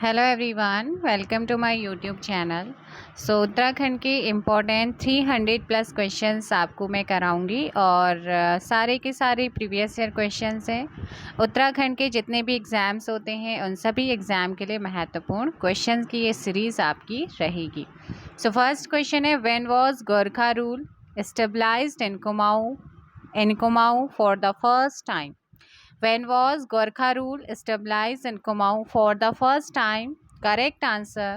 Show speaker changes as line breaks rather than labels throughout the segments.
Hello everyone, welcome to my YouTube channel. Uttarakhand के important 300 plus questions आपको मैं कराऊंगी और सारे के सारे प्रीवियस ईयर क्वेश्चंस हैं। उत्तराखंड के जितने भी एग्ज़ाम्स होते हैं उन सभी एग्ज़ाम के लिए महत्वपूर्ण क्वेश्चंस की ये सीरीज़ आपकी रहेगी। फर्स्ट क्वेश्चन है, when was Gorkha rule established in Kumaon for the first time? When was Gorkha rule established in Kumaon for the first time? Correct answer.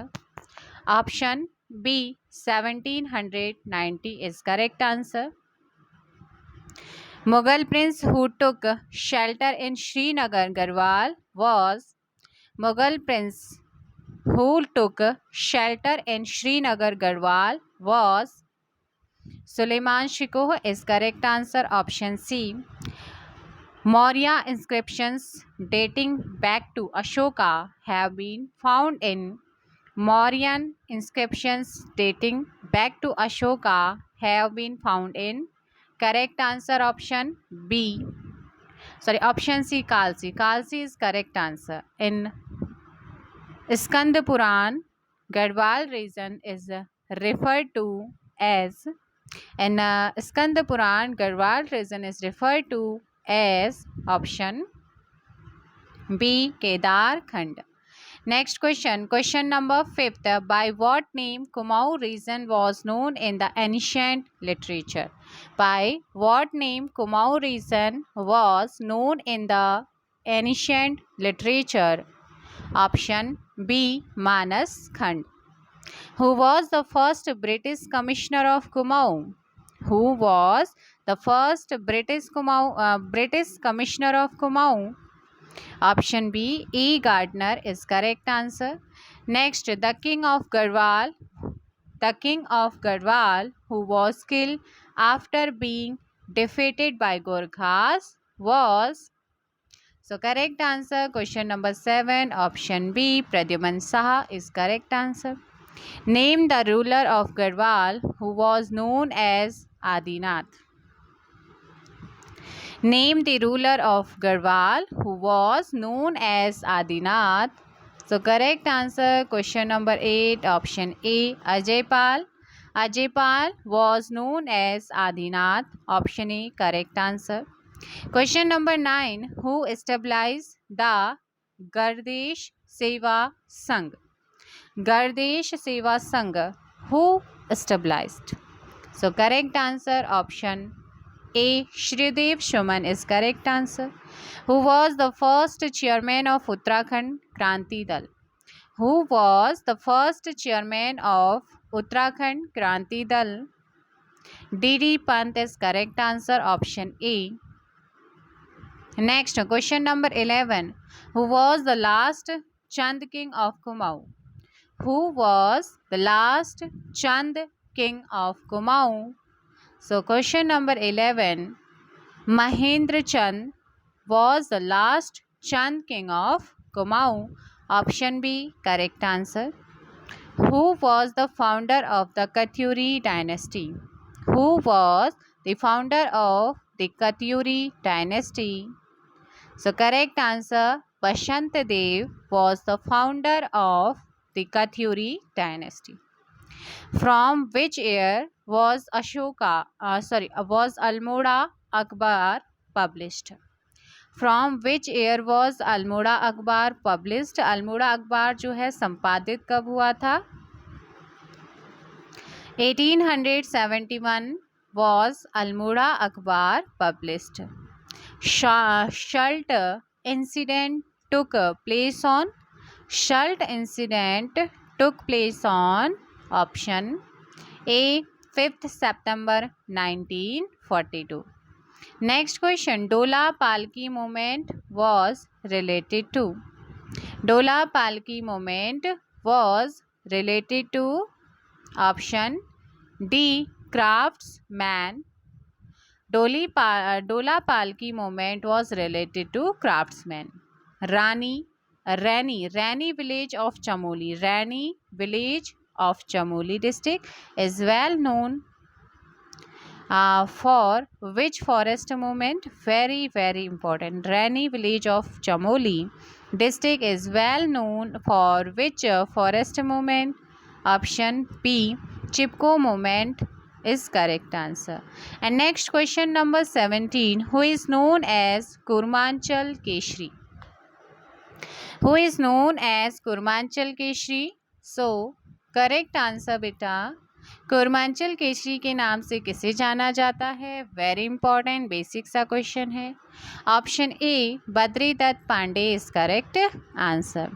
Option B, 1790 is correct answer. Mughal prince who took shelter in Srinagar Garhwal was Mughal prince who took shelter in Srinagar Garhwal was Suleiman Shikoh is correct answer. Option C. Maurya inscriptions dating back to Ashoka have been found in Mauryan inscriptions dating back to Ashoka have been found in correct answer option B. Option C, Kalsi. Kalsi is correct answer. In Skand Puran, Garhwal region is referred to as Skand Puran, Garhwal region is referred to as option B, Kedar Khand. Next question number 5th. By what name Kumaon region was known in the ancient literature? By what name Kumaon region was known in the ancient literature? Option B, Manas Khand. Who was the first British commissioner of Kumaon? Who was the first British commissioner of Kumaon? Option B, E. Gardner is correct answer. Next, the king of Garhwal, who was killed after being defeated by Gorkhas was. Correct answer, question number 7, option B, Pradyuman Saha is correct answer. Name the ruler of Garhwal who was known as Adinath. Name the ruler of Garhwal who was known as Adinath. Correct answer, question number 8, option A, Ajaypal. Ajaypal was known as Adinath. Option A, correct answer. Question number 9, who established the Gardesh Seva Sangh? Gardesh Seva Sangh, who established? Correct answer, option A, Shridev Shuman is correct answer. Who was the first chairman of Uttarakhand Kranti Dal? Who was the first chairman of Uttarakhand Kranti Dal? D.D. Pant is correct answer, option A. Next, question number 11. Who was the last Chand king of Kumaon? Who was the last Chand king of Kumaon? Question number 11. Mahendra Chand was the last Chand king of Kumaon. Option B, correct answer. Who was the founder of the Katyuri dynasty? Who was the founder of the Katyuri dynasty? Correct answer, Bashant Dev was the founder of the Katyuri dynasty. From which year was Almoda Akbar published? From which year was Almoda Akbar published? Almoda Akbar जो है संपादित कब हुआ था? 1871 was Almoda Akbar published. Shalt incident took place on option A, 5th September 1942. Next question, Dola Palki movement was related to. Dola Palki movement was related to option D, craftsman. Dola Palki movement was related to craftsmen. Rani village of Chamoli. Rani village of Chamoli district is well known for which forest movement? Very, very important. Rani village of Chamoli district is well known for which forest movement? Option B, Chipko movement is correct answer. And next question number 17. Who is known as Kurmanchal Keshri? Who is known as Kurmanchal Keshri? So, correct answer बेटा, कुरमांचल केसरी के नाम से किसे जाना जाता है? Very important basic सा question है. Option A Badri Datt Pandey is correct answer.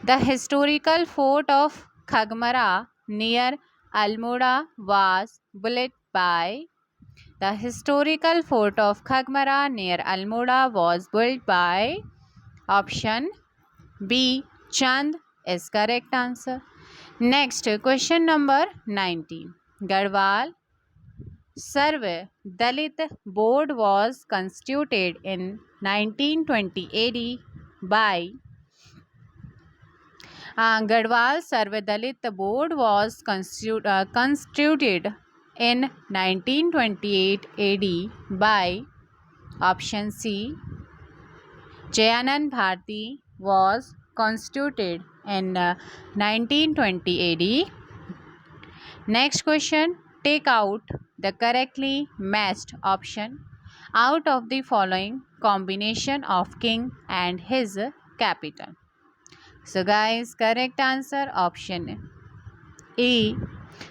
The historical fort of Khagmara near Almora was बुilt by. The historical fort of Khagmara near Almora was built by. Option B, Chand is correct answer. Next, question number 19. Garhwal Sarva Dalit Board was constituted in 1920 AD by. Garhwal Sarva Dalit Board was constituted in 1928 AD by. Option C, Jayanand Bharti was constituted in 1920 AD. Next question, take out the correctly matched option out of the following combination of king and his capital. So guys, correct answer option A,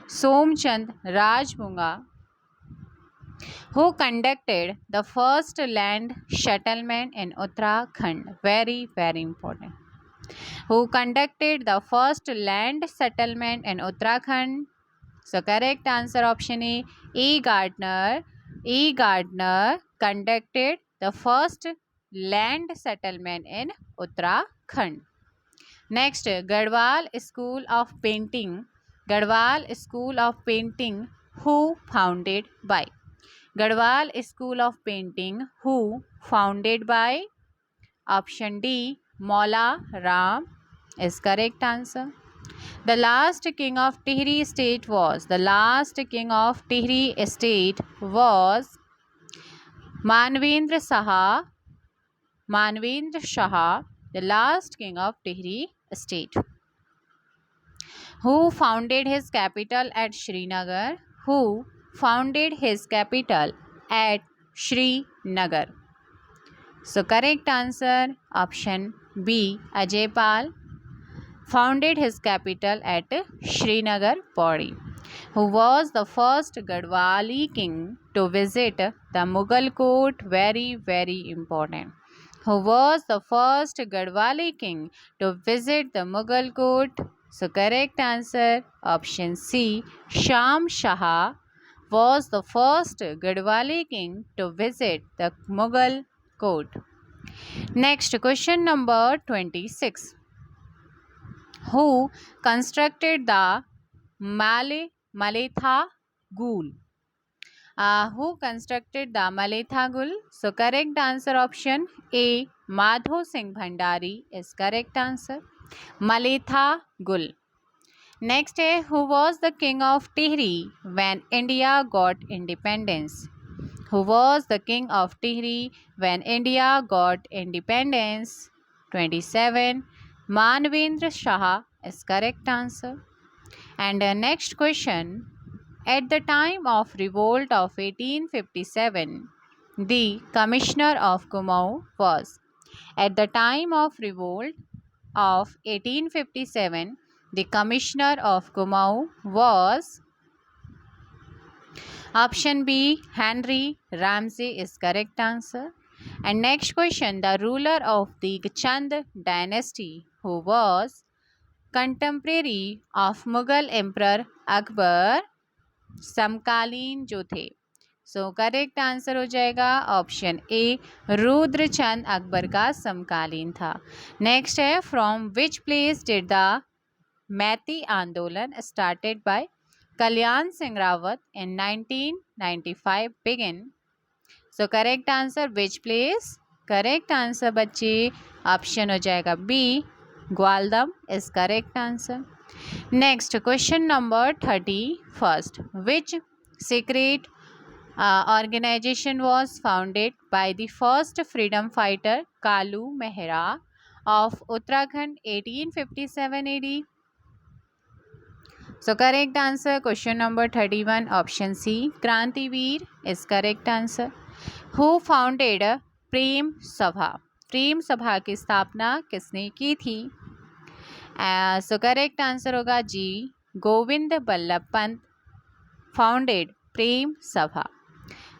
Somchand Rajbunga, who conducted the first land settlement in Uttarakhand. Very, very important. Who conducted the first land settlement in Uttarakhand? So correct answer option A, E. Gardner. E. Gardner conducted the first land settlement in Uttarakhand. Next, Garhwal School of Painting. Garhwal School of Painting, who founded by? Garhwal School of Painting, who founded by? Option D, Maula Ram is correct answer. The last king of Tihri state was. The last king of Tihri state was Manvendra Saha. Manvendra Shah, the last king of Tihri state. Who founded his capital at Srinagar? Who founded his capital at Srinagar? So correct answer option B, Ajaypal founded his capital at Srinagar Pauri. Who was the first Gadwali king to visit the Mughal court? Very, very important. Who was the first Gadwali king to visit the Mughal court? So correct answer option C, Sham Shah was the first Gadwali king to visit the Mughal court. Next, question number 26. Who constructed the Maletha Gul? Who constructed the Maletha Gul? So correct answer option A, Madho Singh Bhandari is correct answer. Maletha Gul. Next, who was the king of Tihri when India got independence? Who was the king of Tihri when India got independence? 27. Manvendra Shah is correct answer. And next question. At the time of revolt of 1857, the commissioner of Kumaon was. At the time of revolt of 1857, the commissioner of Kumaon was. Option B, Henry Ramsay is correct answer. And next question, the ruler of the Chand dynasty who was contemporary of Mughal Emperor Akbar, समकालीन जो थे. सो correct answer हो जाएगा option ए, रुद्रचंद अकबर का समकालीन था. Next है, from which place did the Maiti Andolan started by Kalyan Singh Rawat in 1995 begin? So correct answer which place? Correct answer बच्चे ऑप्शन हो जाएगा B, Gwaldam is correct answer. Next, question number 31. Which secret organization was founded by the first freedom fighter Kalu Mehra of Uttarakhand 1857 AD? So correct answer question number 31 option C Krantiveer is correct answer. Who founded प्रेम सभा? प्रेम सभा की स्थापना किसने की थी? सो correct answer होगा जी Govind Ballabh Pant founded प्रेम सभा.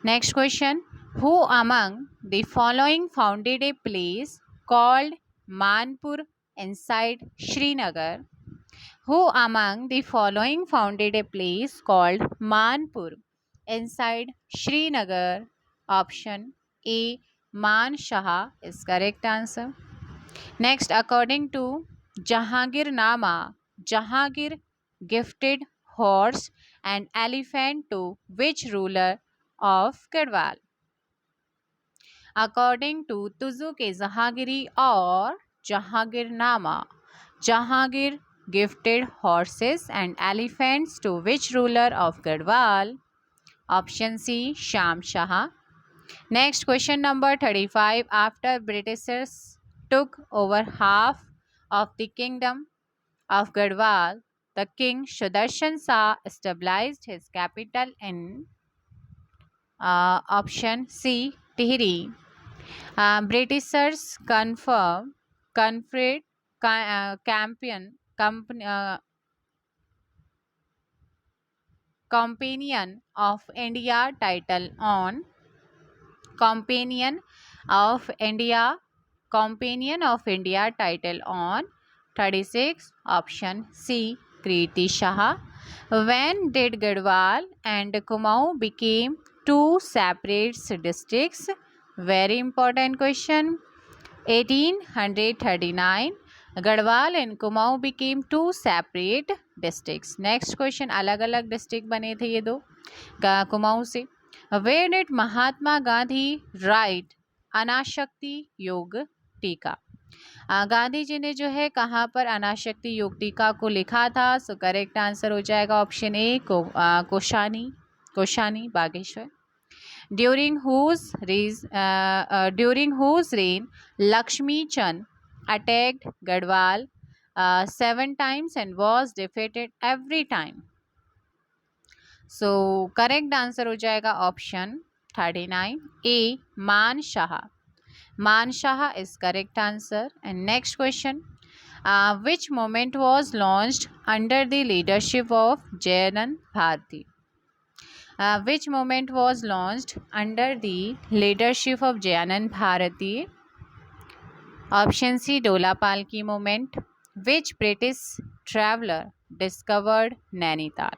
Next question. Who among the following founded a place called Manpur inside Srinagar? Who among the following founded a place called Manpur inside Srinagar? Option A. Man Shah is correct answer. Next, according to Jahangirnama, Jahangir gifted horse and elephant to which ruler of Garhwal? According to Tuzuk-e-Jahangiri or Jahangirnama, Jahangir gifted horses and elephants to which ruler of Garhwal? Option C. Sham Shah. Next question number 35. After Britishers took over half of the kingdom of Garhwal, the king Sudarshan Shah established his capital in option C. Tihri. Britishers conferred campion companion of India title on companion of India title on 36 option C Kriti Shah. When did Garhwal and Kumaon became two separate districts? Very important question. 1839 Garhwal and Kumaon became two separate districts. Next question. अलग अलग district बने थे ये दो कुमाऊं से. Where did Mahatma Gandhi write Anasakti योग टीका? गांधी जी ने जो है कहाँ पर अनाशक्ति योग टीका को लिखा था? सो करेक्ट आंसर हो जाएगा option A Kausani Bageshwar. During whose reign Lakshmi Chand attacked Garhwal 7 times and was defeated every time? So correct answer हो जाएगा option 39 A Man Shah. Man Shah is correct answer. And next question. Which movement was launched under the leadership of Jayanand Bharati? Which movement was launched under the leadership of Jayanand Bharati? Option C Dola Palki movement. Which British traveller discovered Nainital?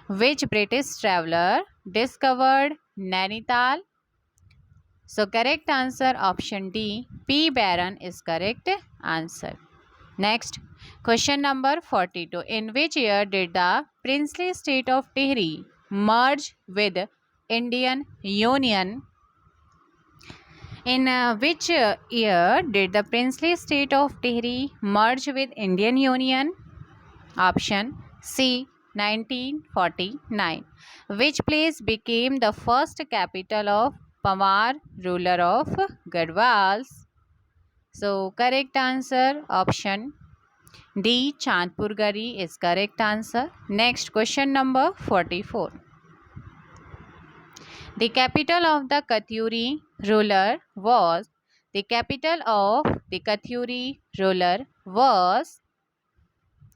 Which British traveller discovered Nainital? So correct answer option D P Barron is correct answer. Next question number 42. In which year did the princely state of Tehri merge with Indian Union? In which year did the princely state of Tehri merge with Indian Union? Option C 1949. Which place became the first capital of Pamar ruler of Garhwals? So correct answer option D Chandpur Gari is correct answer. Next question number 44. The capital of the Katyuri ruler was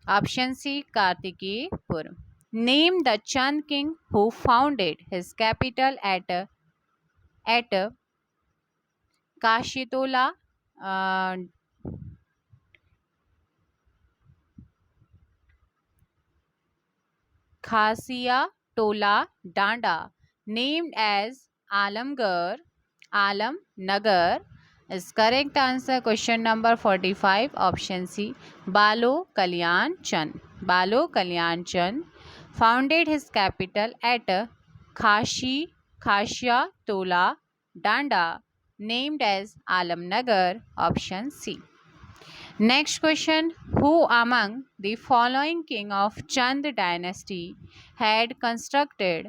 option C Kartikepur. Name the Chand king who founded his capital at Kashitola Khasiya Tola Danda, named as Alamnagar is correct answer. Question number 45 option C Balo Kalyan Chand. Balo Kalyan Chand founded his capital at Khasiya Tola Danda, named as Alamnagar. Option C. Next question. Who among the following king of Chand dynasty had constructed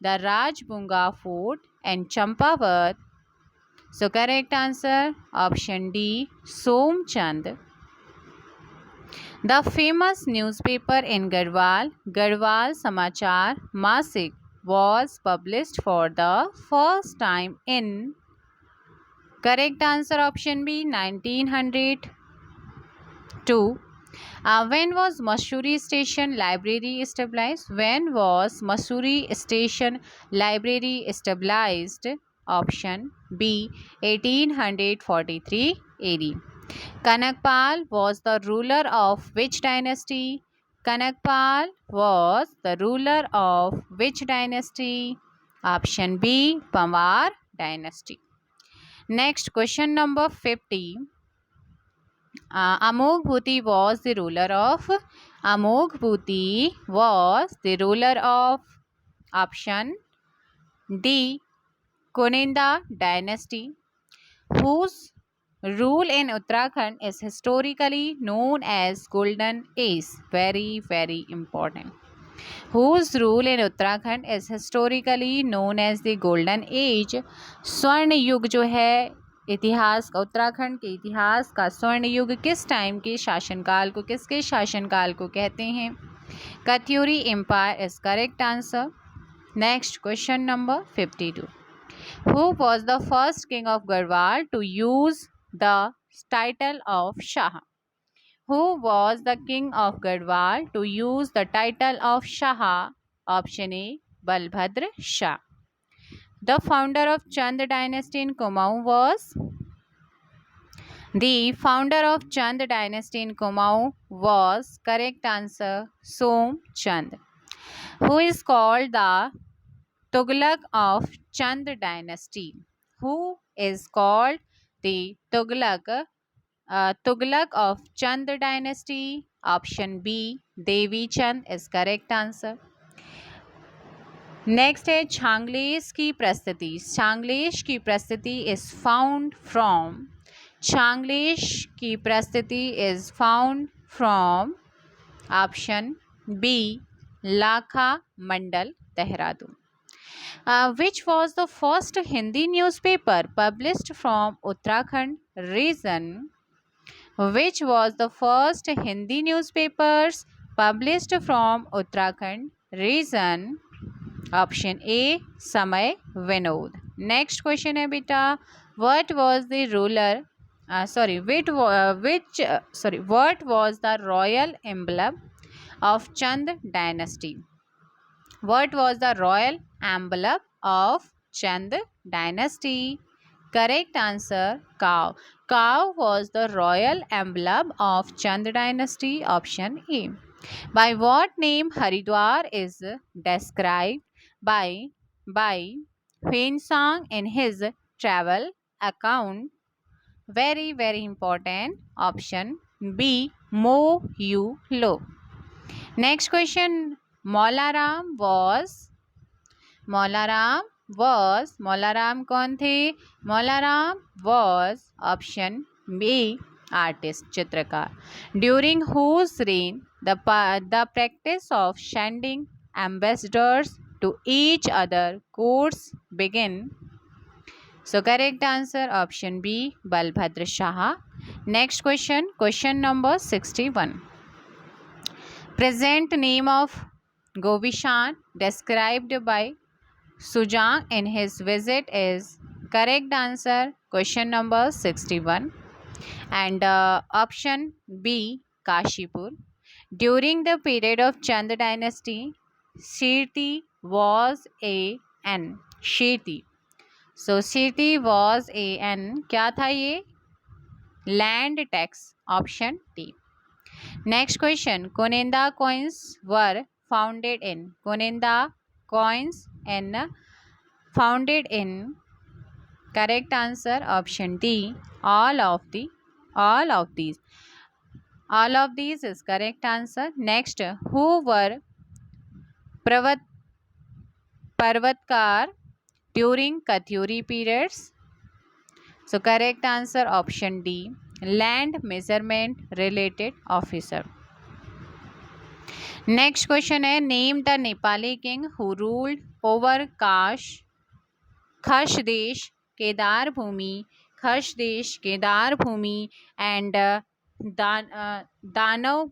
the Rajbunga fort and Champavat? So correct answer option D, Somchand. The famous newspaper in Garhwal, Garhwal Samachar Masik, was published for the first time in, correct answer option B, 1902. When was Mussoorie Station Library established? When was Mussoorie Station Library established? Option B, 1843 AD. Kanakpal was the ruler of which dynasty? Kanakpal was the ruler of which dynasty? Option B, Pamar dynasty. Next question number 50. Amoghbhuti was the ruler of. Amoghbhuti was the ruler of. Option D, Kuninda dynasty, whose rule in Uttarakhand is historically known as Golden Age. Very, very important. Whose rule in Uttarakhand is historically known as the Golden Age. स्वर्ण युग जो है इतिहास का, उत्तराखंड के इतिहास का स्वर्ण युग किस टाइम के शासनकाल को, किसके शासनकाल को कहते हैं? Katyuri empire is correct answer. Next question number 52. Who was the first king of Garhwal to use the title of Shah? Who was the king of Garhwal to use the title of Shah? Option A, Balbhadra Shah. The founder of Chand dynasty in Kumaon was? The founder of Chand dynasty in Kumaon was, correct answer, Somchand. Who is called the Tughlaq of Chand dynasty? Who is called the Tughlaq of Chand dynasty? Option B, Devi Chand is correct answer. Next है छांगलेश की प्रस्थिति. छांगलेश की प्रस्थिति is found from. Changlesh की प्रस्थिति is found from option B, Lakha Mandal, Dehradun. Which was the first Hindi newspaper published from Uttarakhand region? Which was the first Hindi newspapers published from Uttarakhand region? Option A, Samay Vinod. Next question है बेटा, what was the ruler? What was the royal emblem of Chand dynasty? What was the royal emblem of Chand dynasty? Correct answer, cow. Cow was the royal emblem of Chand dynasty. Option A. By what name Haridwar is described by Huensang in his travel account? Very, very important. Option B, Mo Yu Lo. Next question. Molaram कौन थे? Molaram was option B, artist, चित्रकार. During whose reign the practice of sending ambassadors to each other courts began? So correct answer option B, Balbhadra Shah. Next question number 61. Present name of Govishan described by Sujang in his visit is, correct answer question number 61 and option B, Kashipur. During the period of Chand dynasty, Shirti was an Shirti. So Shirti was an, क्या था ये? Land tax. Option D. Next question. Kuninda coins were founded in. Kuninda coins and founded in, correct answer option D, all of these is correct answer. Next, who were Parvatkar during Katyuri periods? So correct answer option D, land measurement related officer. Next question है, name the Nepali king who ruled over Khash Desh Kedar Bhumi, Kharshdesh, Kedar Bhumi, and Danav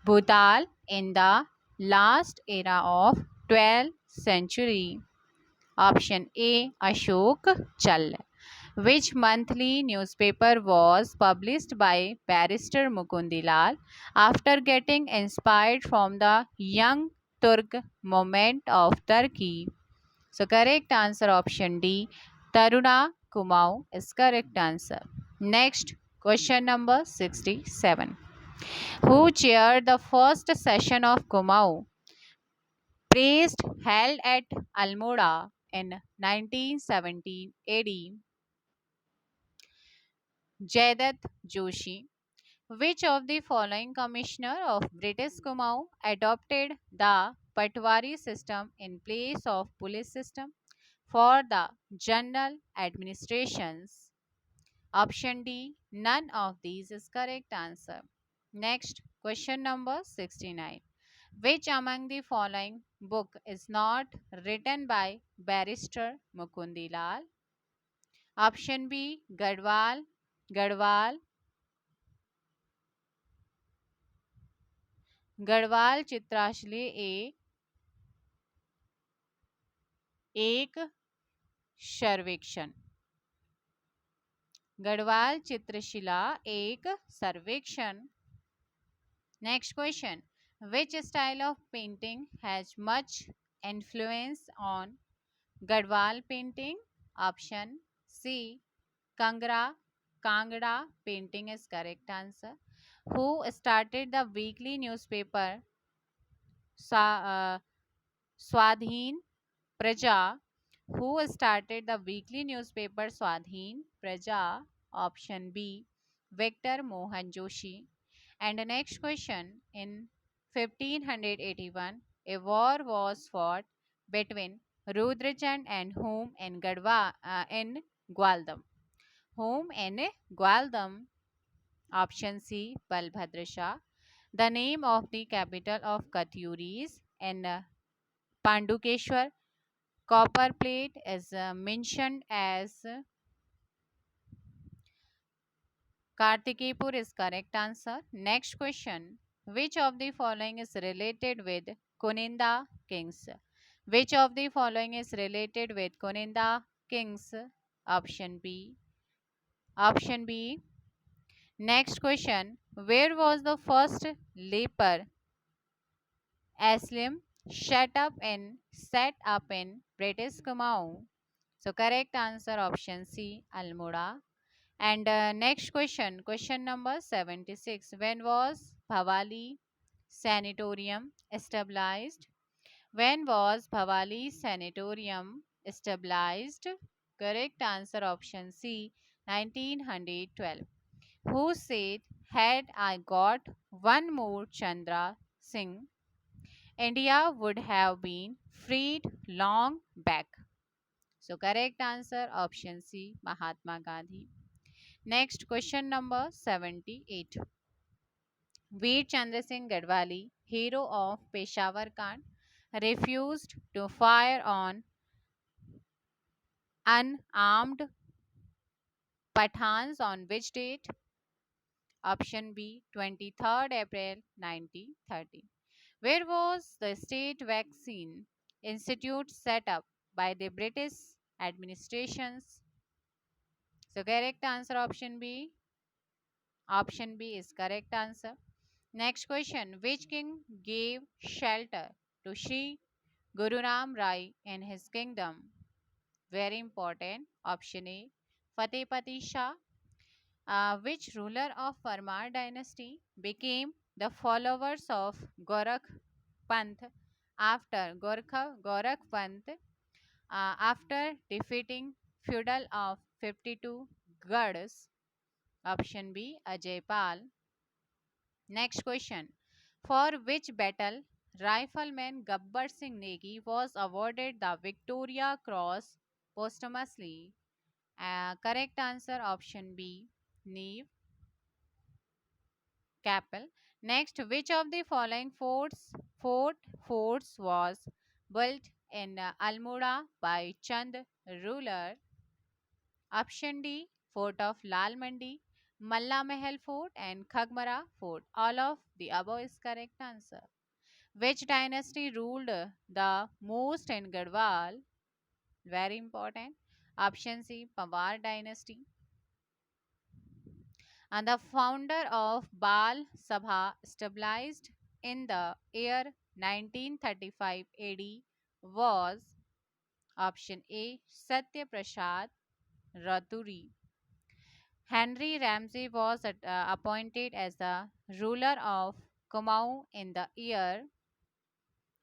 Bhutal in the last era of 12th century. Option A. Ashok Chall. Which monthly newspaper was published by Barrister Mukundilal after getting inspired from the Young Turk movement of Turkey? So correct answer option D. Taruna Kumau is correct answer. Next question number 67. Who chaired the first session of Kumau praised held at Almora in 1917 AD? Jaydat Joshi. Which of the following commissioner of British Kumau adopted the Patwari system in place of police system for the general administrations? Option D. None of these is correct answer. Next, question number 69. Which among the following book is not written by Barrister Mukundilal? Option B. Garhwal चित्राशली एक सर्वेक्षण गढ़वाल चित्रशिला एक सर्वेक्षण. Next question. Which style of painting has much influence on Garhwal painting? Option C. Kangra painting is correct answer. Who started the weekly newspaper Sa- Swadhin Praja? Who started the weekly newspaper Swadhin Praja? Option B. Victor Mohan Joshi. And the next question. In 1581, a war was fought between Rudrachand and whom in in Gwaldam? Whom in Gwaldam? Option C. Balbhadra Shah. The name of the capital of Katyuris in Pandukeshwar copper plate is mentioned as Kartikepur is correct answer. Next question. Which of the following is related with Kuninda kings? Which of the following is related with Kuninda kings? Option B. Option B. Next question. Where was the first leper asylum set up in British Kumau? So correct answer option C. Almora. And next question number 76. When was Bhavali Sanatorium established? When was Bhavali Sanatorium established? Correct answer option C. 1912. Who said, had I got one more Chandra Singh, India would have been freed long back? So correct answer option C. Mahatma Gandhi. Next question number 78. Veer Chandra Singh Gadwali, hero of Peshawar Kand, refused to fire on unarmed Pathans on which date? Option B. 23rd April 1930. Where was the state vaccine institute set up by the British administrations? So correct answer option B. Option B is correct answer. Next question. Which king gave shelter to Sri Guru Ram Rai in his kingdom? Very important. Option A. Fatehpati Shah. Which ruler of Parmar dynasty became the followers of Gorakh Panth Gorakh Panth after defeating feudal of 52 Gads? Option B. Ajay Pal. Next question. For which battle rifleman Gabbar Singh Negi was awarded the Victoria Cross posthumously? Correct answer option B. Neve Capel. Next, which of the following forts was built in Almora by Chand ruler. Option D, Fort of Lal Mandi, Malla Mahal Fort and Khagmara Fort. All of the above is correct answer. Which dynasty ruled the most in Garhwal? Very important. Option C, Pawar dynasty. And the founder of Bal Sabha, established in the year 1935 AD, was option A, Satya Prasad Raturi. Henry Ramsay was appointed as the ruler of Kumaon in the year.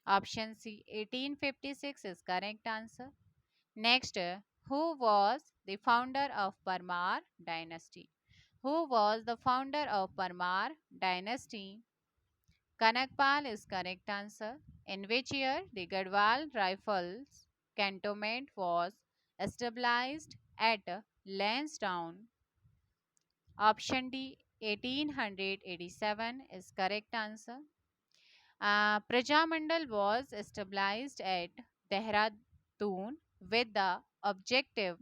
Option C, 1856 is correct answer. Next, who was the founder of Parmar dynasty? Who was the founder of Parmar dynasty? Kanakpal is correct answer. In which year the Garhwal Rifles cantonment was established at Lansdowne? Option D, 1887 is correct answer. Prajamandal was established at Dehradun with the objective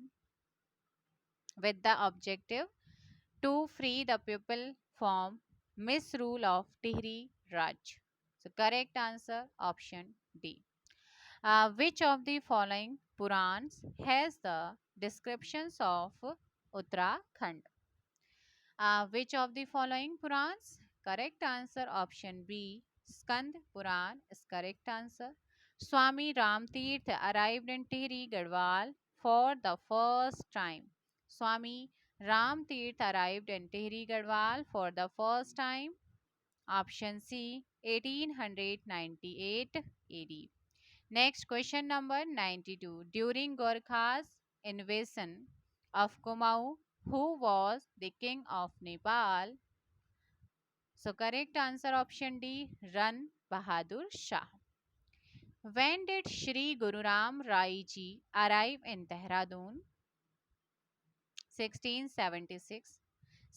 to free the people from misrule of Tihri Raj. So correct answer option D. Which of the following Purans has the descriptions of Uttarakhand? Which of the following Purans? Correct answer option B. Skand Puran is correct answer. Swami Ramtirth arrived in Tehri Garhwal for the first time. Swami Ramtirth arrived in Tehri Garhwal for the first time. Option C, 1898 AD. Next question number 92. During Gorkha's invasion of Kumaon, who was the king of Nepal? So correct answer option D, Ran Bahadur Shah. When did Shri Guru Ram Rai Ji arrive in Dehradun? 1676,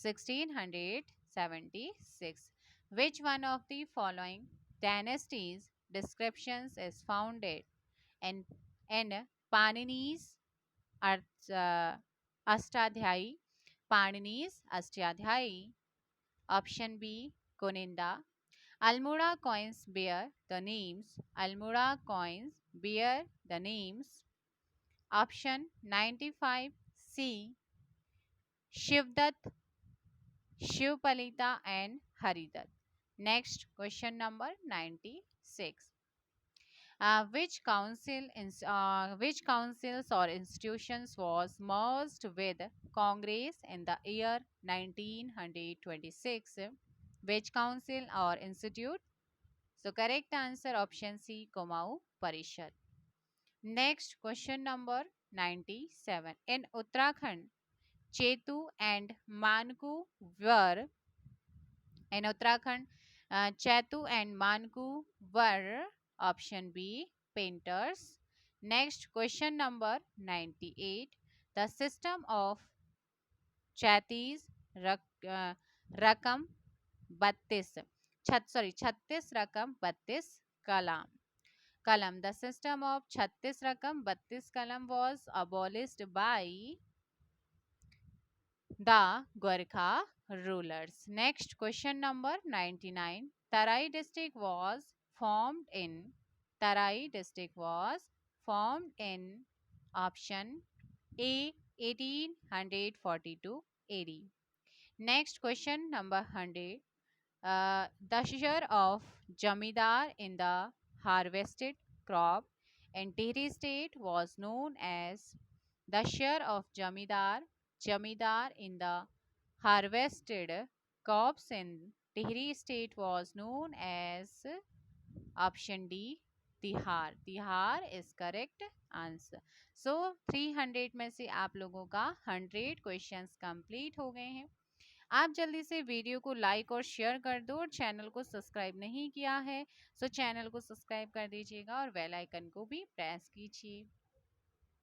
1676. Which one of the following dynasties descriptions is founded in Panini's Astadhyayi? Panini's Astadhyayi. Option B, Koninda. Almora coins bear the names. Almora coins bear the names. Option 95 C, Shivdat, Shivpalita and Haridat. Next question number 96. Which councils or institutions was merged with Congress in the year 1926? Which council or institute? So correct answer option C, Kumaon Parishad. Next question number 97. In Uttarakhand, Chetu and Manku were in Uttarakhand, Chetu and Manku were option B, painters. Next question number 98. The system of Chhattis Rakam 32. 36 Rakam 32 Kalam. The system of 36 Rakam 32 Kalam was abolished by the Gorkha rulers. Next question number 99. Tarai district was formed in option A, 1842 AD. Next question number 100. The share of Jamidar in the harvested crop in Tehri state was known as the share of Jamidar in the harvested crops in Tehri state was known as option D, Tihar. Tihar is correct answer. So 300 में से आप लोगों का 100 questions complete हो गए हैं. आप जल्दी से वीडियो को लाइक और शेयर कर दो और चैनल को सब्सक्राइब नहीं किया है सो चैनल को सब्सक्राइब कर दीजिएगा और बेल आइकन को भी प्रेस कीजिए.